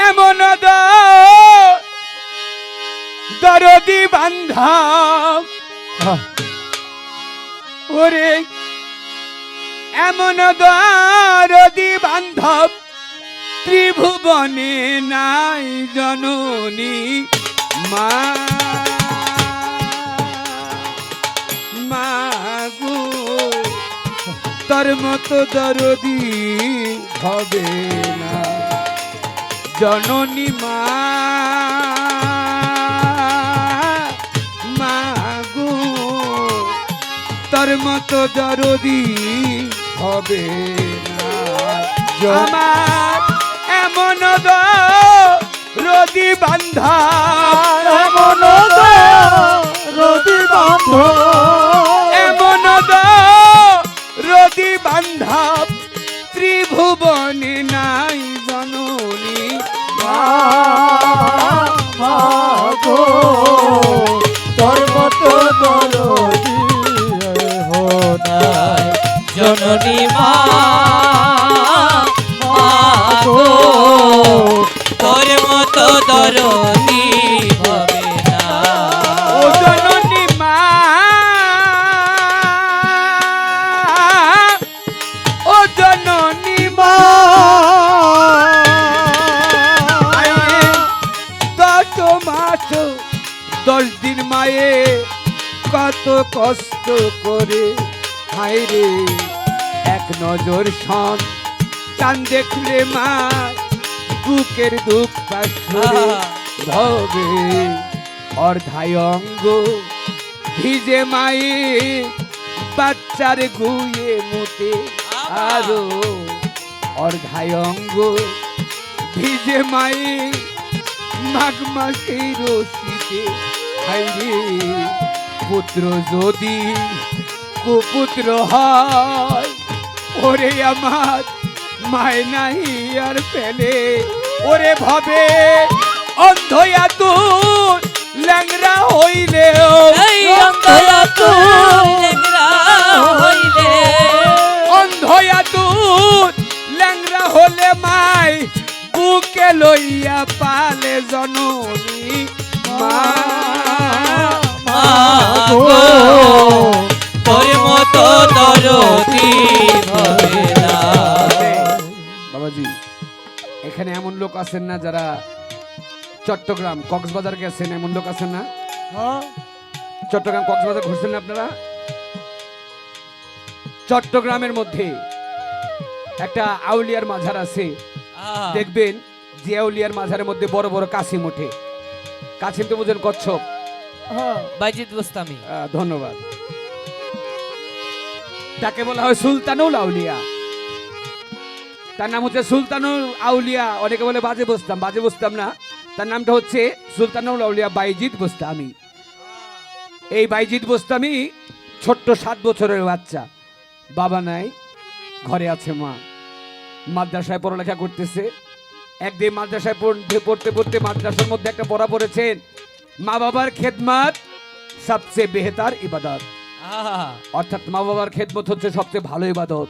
এমন দরদি বান্ধব ওরে এমন দরদি বান্ধব ত্রিভুবনে নাই জননী মা মাগো তোর মতো দরদি হবে না জননী মা মাগো তোর মতো দরদি হবে না আমার এমন রদি বান্ধা এমন রদি বান্ধ এমন রদি বান্ধব ত্রিভুবনে নাই জননী মাগো তোর মতো দরদি নাই জননী মা মাগো তোর মতো দরদি হবে না ও জননী মা ও জননী মা 10 মাস 10 দিন মায়ে কত কষ্ট করে হায় রে এক নজর সন চান দেখলে মা বুকের দুঃখ ভবে অর্ধায় অঙ্গ ভিজে মায়ে বাচ্চার গুয়ে মুতে আরো অর্ধায় অঙ্গ ভিজে মায়ে মাঘ মাসের শীতে হাইরে পুত্র যদি কুপুত্র হয় ওরে আমার মায় নাই আর পেলে ওরে ভাবে অন্ধয়া তুই ল্যাংরা হইলে অন্ধয়া তুই ল্যাংরা হলে মায় বুকে লইয়া পালে জননী মা তোর মতো দরদি হবে না বাবাজি এখানে এমন লোক আছেন না যারা চট্টগ্রাম কক্সবাজার গেছেন এমন লোক আছেন না চট্টগ্রাম কক্সবাজার ঘুরছেন না আপনারা চট্টগ্রামের মধ্যে একটা আউলিয়ার মাজার আছে দেখবেন যে আউলিয়ার মাজারের মধ্যে বড় বড় কাসিম ওঠে কাসিম তো বুঝেন কচ্ছপ বাইজিদ গোস্তামি ধন্যবাদ তাকে বলা হয় সুলতানুল আউলিয়া তার নাম হচ্ছে সুলতানুল আউলিয়া অনেকে বলে বাজে বসতাম না তার নামটা হচ্ছে সুলতানুল আউলিয়া বাইজিদ বোস্তামি এই বাইজিদ বোস্তামি ছোট্ট 7 বছরের বাচ্চা বাবা নাই ঘরে আছে মা মাদ্রাসায় পড়ালেখা করতেছে একদিন মাদ্রাসায় পড়তে পড়তে মাদ্রাসার মধ্যে একটা পড়া পড়েছেন মা বাবার খেদমত সবচেয়ে বেহতার ইবাদত অর্থাৎ মা বাবার খেদমত হচ্ছে সবচেয়ে ভালো ইবাদত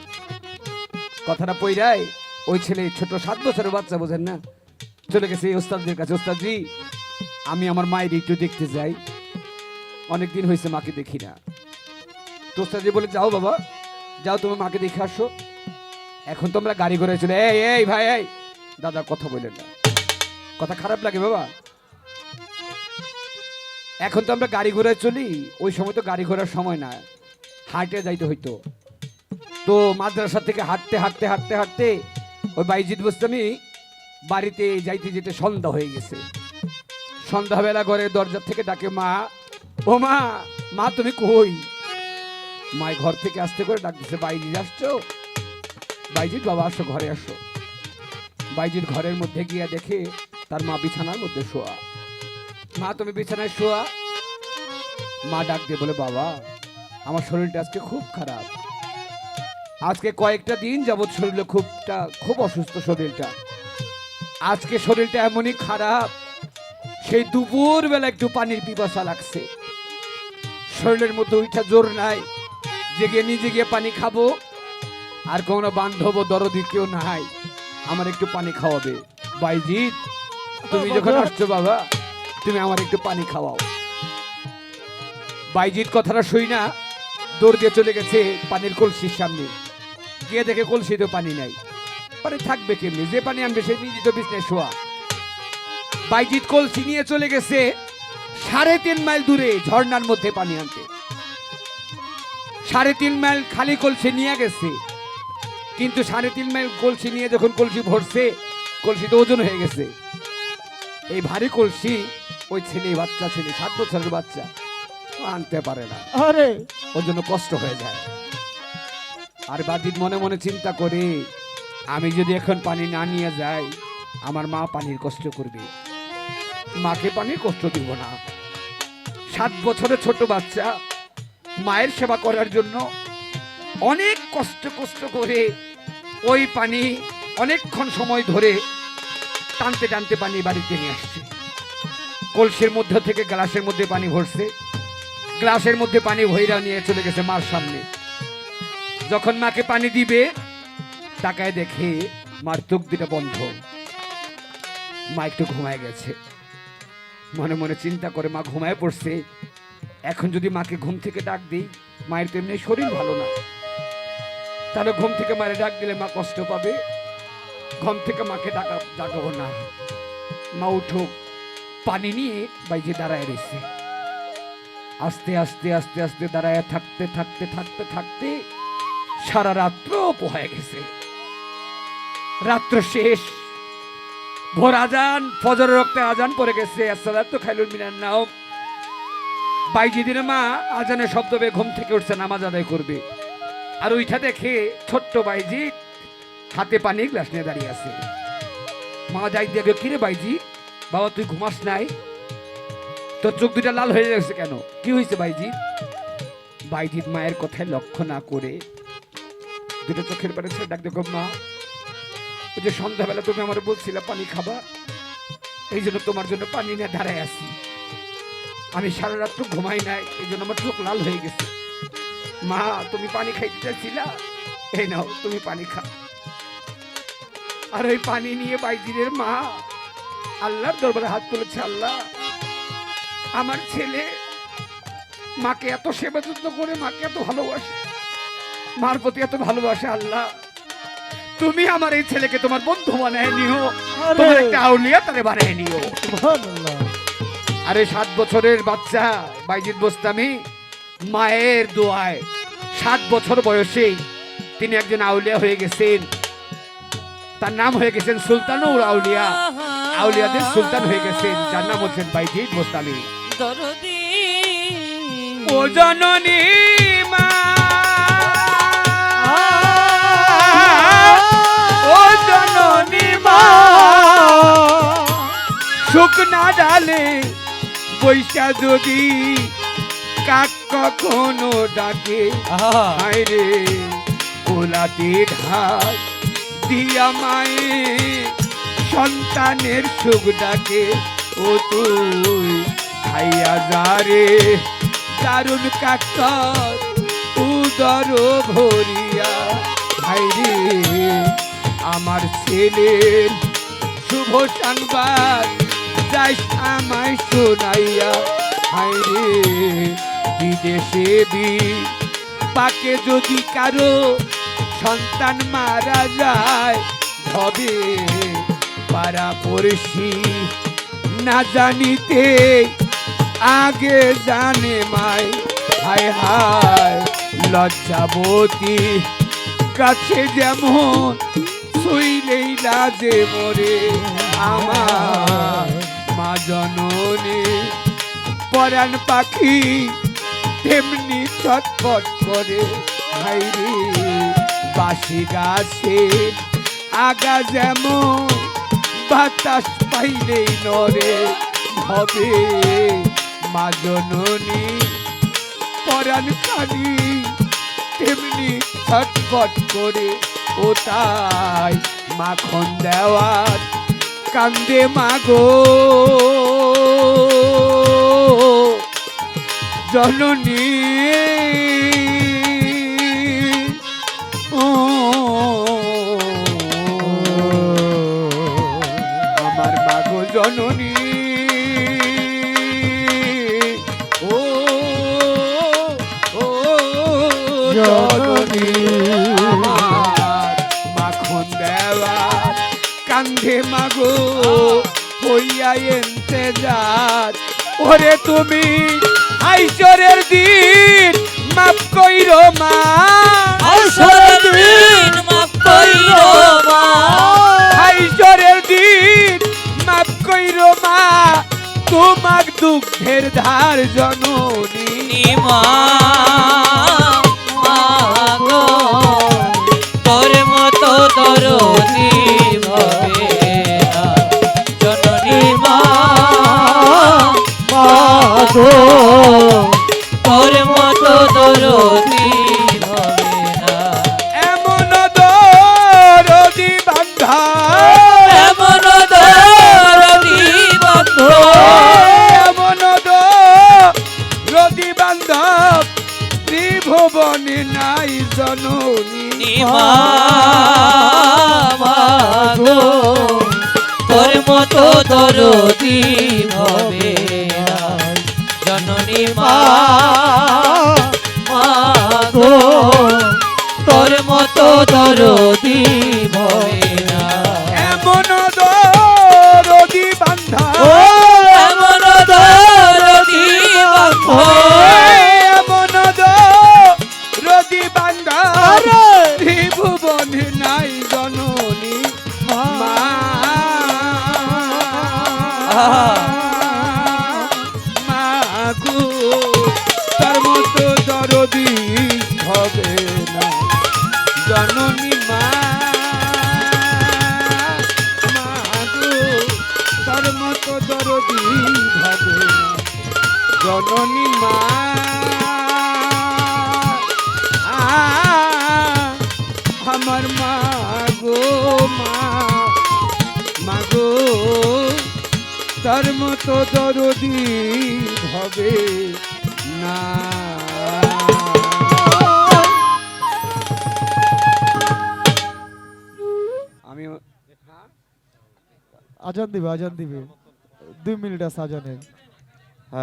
কথাটা পইরাই ওই ছেলে ছোট 7 বছরের বাচ্চা বোঝেন না চলে গেছে এই ওস্তাদের কাছে ওস্তাদজি আমি আমার মায়ের একটু দেখতে যাই অনেকদিন হয়েছে মাকে দেখি না তো ওস্তাদজি বলে যাও বাবা যাও তুমি মাকে দেখে আসো এখন তোমরা গাড়ি ঘোড়ায় চলে এই ভাই এই দাদা কথা বলেন না কথা খারাপ লাগে বাবা এখন তো আমরা গাড়ি ঘোড়ায় চলি ওই সময় তো গাড়ি ঘোড়ার সময় না হাঁটে যাইতে হইতো তো মাদ্রাসা থেকে হাঁটতে হাঁটতে হাঁটতে হাঁটতে ওই বাইজিদ বোস্তামি বাড়িতে যাইতে যেতে সন্ধ্যা হয়ে গেছে সন্ধ্যাবেলা ঘরে দরজা থেকে ডাকে মা ও মা মা তুমি কই মায় ঘর থেকে আসতে করে ডাক দিছে বাইজিদ আসছো বাইজিদ বাবা আসো ঘরে আসো বাইজিদ ঘরের মধ্যে গিয়া দেখে তার মা বিছানার মধ্যে শোয়া মা তুমি বিছানায় শোয়া মা ডাক দিয়ে বলে বাবা আমার শরীরটা আজকে খুব খারাপ আজকে কয়েকটা দিন যাবত শরীরে খুব অসুস্থ শরীরটা আজকে শরীরটা এমনই খারাপ সেই দুপুর বেলা একটু পানির পিপাসা লাগছে শরীরের মধ্যে ওইটা জোর নাই জেগে নিজে গিয়ে পানি খাবো আর কোনো বান্ধব দরদি কেউ নাই আমার একটু পানি খাওয়াবে বাইজিৎ তুমি যখন আসছো বাবা, তুমি আমার একটু পানি খাওয়াও। বাইজিৎ কথাটা শুই না দৌড় দিয়ে চলে গেছে পানির কলসির সামনে, গিয়ে দেখে কলসিতে পানি নাই। পানি থাকবে কেমনি, যে পানি আনবে সেই নিজে তো বিছনায় শোয়া। বাইজিৎ কলসি নিয়ে চলে গেছে 3.5 মাইল দূরে ঝর্ণার মধ্যে পানি আনতে। 3.5 মাইল খালি কলসি নিয়ে গেছে, কিন্তু 3.5 মাইল কলসি নিয়ে যখন কলসি ভরছে, কলসি তো ওজন হয়ে গেছে। এই ভারী কলসি ওই ছেলে, বাচ্চা ছেলে, 7 বছরের বাচ্চা আনতে পারে না, আরে ওর জন্য কষ্ট হয়ে যায়। আর বাজিদ মনে মনে চিন্তা করে, আমি যদি এখন পানি না নিয়ে যাই, আমার মা পানির কষ্ট করবে, মাকে পানির কষ্ট দিব না। 7 বছরের ছোট বাচ্চা মায়ের সেবা করার জন্য অনেক কষ্ট করে ওই পানি অনেকক্ষণ সময় ধরে টানতে টানতে পানি বাড়িতে নিয়ে আসছে। কলসির মধ্যে থেকে গ্লাসের মধ্যে পানি ভরছে, গ্লাসের মধ্যে পানি ভইরা নিয়ে চলে গেছে মার সামনে। যখন মাকে পানি দিবে, তাকায় দেখে মার চোখ দুটা বন্ধ, মা একটু ঘুমায় গেছে। মনে মনে চিন্তা করে মা ঘুমায় পড়ছে, এখন যদি মাকে ঘুম থেকে ডাক দিই, মায়ের তো এমনি শরীর ভালো না, তাহলে ঘুম থেকে মায়ের ডাক দিলে মা কষ্ট পাবে, ঘুম থেকে মাকে ডাকাবো না। মা উঠুক, পানি নিয়ে বাইজে দাঁড়ায় রয়েছে। আস্তে আস্তে আস্তে আস্তে দাঁড়ায় থাকতে থাকতে থাকতে থাকতে সারা রাত্র পোহায় গেছে। রাত্র শেষ, ভোর আজান, ফজরের রক্তে আজান পড়ে গেছে। আসসালাতু খায়রুম মিনান নাওম। বাইজিদের মা আজানের শব্দ পেয়ে ঘুম থেকে উঠছে, নামাজ আদায় করবে। আর ওইটা দেখে ছোট্ট বাইজিৎ হাতে পানির গ্লাস নিয়ে দাঁড়িয়ে আছে। মা যাই দেখে, কিরে বাইজিৎ, বাবা তুই ঘুমাস নাই? তোর চোখ দুটা লাল হয়ে গেছে কেন, কি হয়েছে বাইজিৎ? বাইজিৎ মায়ের কথায় লক্ষ্য না করে দুটো চোখের পানি ছেড়ে ডাক দেখো, মা ওই যে সন্ধ্যাবেলা তুমি আমার বলছিলে পানি খাবা, এই জন্য তোমার জন্য পানি নিয়ে দাঁড়ায় আছি। আমি সারা রাত্র ঘুমাই নাই, এই জন্য আমার চোখ লাল হয়ে গেছে। মা তুমি পানি খাইতে চাইছিলা, এই নাও তুমি পানি খাও। আর ওই পানি নিয়ে বাইজিদের মা আল্লাহর দরবারে হাত তুলেছে, আল্লাহ আমার ছেলে মাকে এত সেবা যত্ন করে, মাকে এত ভালোবাসে, মার প্রতি এত ভালোবাসে, আল্লাহ তুমি আমার এই ছেলেকে তোমার বন্ধু বানায় নিও, তোমার একটা আউলিয়া তারে বানায় নিও। সুবহানাল্লাহ। আরে 7 বছরের বাচ্চা বাইজিদ বোস্তামি মায়ের দোয়ায় 7 বছর বয়সে তিনি একজন আউলিয়া হয়ে গেছেন। তার নাম হয়ে গেছেন সুলতানুল আউলিয়া, আউলিয়াদের সুলতান হয়ে গেছেন, যার নাম হচ্ছেন বাইজিদ বোস্তামি। দরদি ও জননী মা, ও জননী মা, শুকনা ডালে বৈশা যদি কাক কখনো ডাকে, হায়রে কোলাতে ঢাক দিয়া মায়ে সন্তানের সুখ ডাকে। ও তুই খাইয়া যারে দারুণ কাকর উদর ভরিয়া, হায়রে আমার ছেলের শুভ সংবাদ যাইস আমায় শোনাইয়া, হায়রে বিদেশে পাকে যদি কারো সন্তান মারা যায়, হবে পাড়া পড়শি না জানিতে আগে জানে মাই, হায় হায় লজ্জাবতী কাছে যেমন শুইলেই লাজে মরে, আমার মা জননী পরাণ পাখি তেমনি ছটফট করে, হায়রে বাসি গাছে আগা যেমন বাতাস পাইলেই নরে, হবে মা জননী পরাণ খানি তেমনি ছটফট করে। ও তাই মাখন দেওয়ার কান্দে মাগো জননী, ও আমার মাগো জননী। হইয়া ইন্তেজার ওরে তুমি আইসরের দিন মাফ কইরো মা আসরের দিন মাফ কইরো মা আইসরের দিন মাফ কইরো মা তোমাক দুঃখের ধার জননী মা মা গো তোর মতো দরদি ভবে না জননী মা মা গো তোর মতো দরদি ভবে না এমন দরদি বান্ধা এমন দরদি বন্ধু এমন দরদি বান্ধব ত্রিভুবনে নাই জননী মা মা গো তোর মতো দরদি ভবে না জননী মা মা গো তোর মতো দরদি ভবে না এমন দরদি বান্ধা এমন দরদি বন্ধু এমন দরদি বান্ধা ত্রিভুবনে নাই জননী মা মাগো তার মতো দরদি হবে না জননী মা মাগো তার মতো দরদি হবে না জননী মা আমার মা গো মাগো তার মতো দরদি হবে না আমি আজান দিবে 2 মিনিট আছে আজানের।